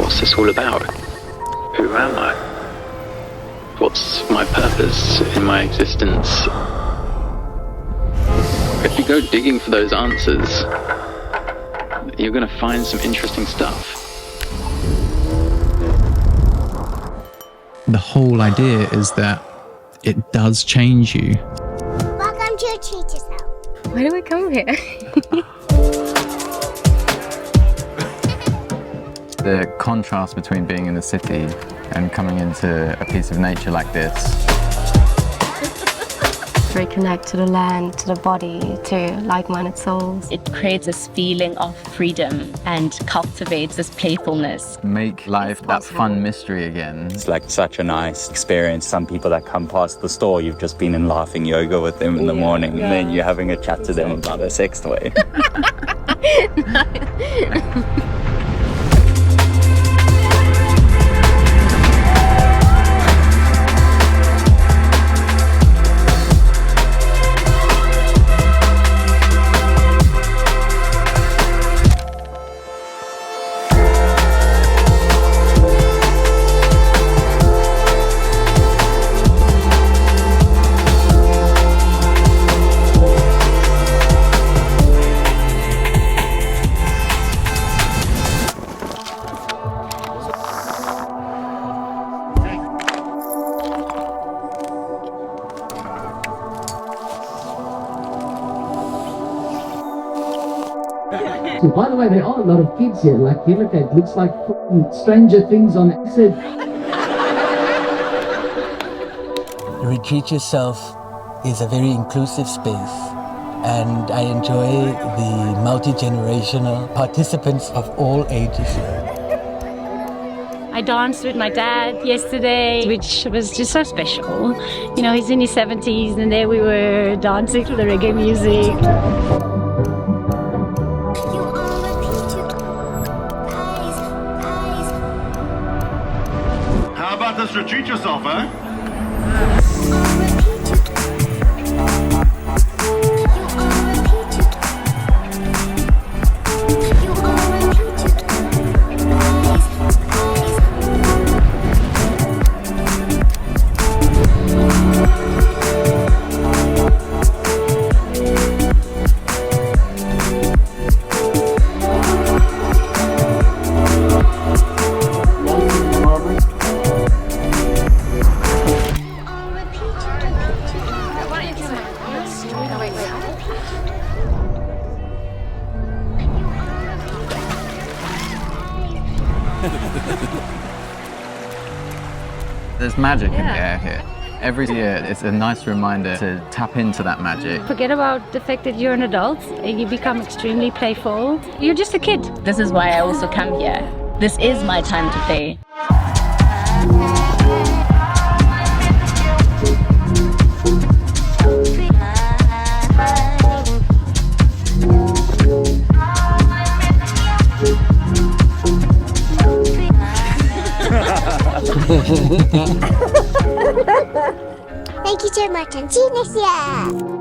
what's this all about? Who am I? What's my purpose in my existence? If you go digging for those answers, you're going to find some interesting stuff. The whole idea is that it does change you. Welcome to Treat Yourself. Why do I come here? The contrast between being in the city and coming into a piece of nature like this. Reconnect to the land, to the body, to like-minded souls. It creates this feeling of freedom and cultivates this playfulness. Make life that fun mystery again. It's like such a nice experience. Some people that come past the store, you've just been in laughing yoga with them in the morning, and then you're having a chat to them about a sex toy. By the way, there are a lot of kids here. Like, you look at it, looks like Stranger Things on acid. Retreat Yourself is a very inclusive space, and I enjoy the multi-generational participants of all ages. I danced with my dad yesterday, which was just so special. You know, he's in his 70s, and there we were dancing to the reggae music. How about this retreat yourself, eh? There's magic in the air here. Every year, it's a nice reminder to tap into that magic. Forget about the fact that you're an adult and you become extremely playful. You're just a kid. This is why I also come here. This is my time to play. Thank you so much, and see you next year.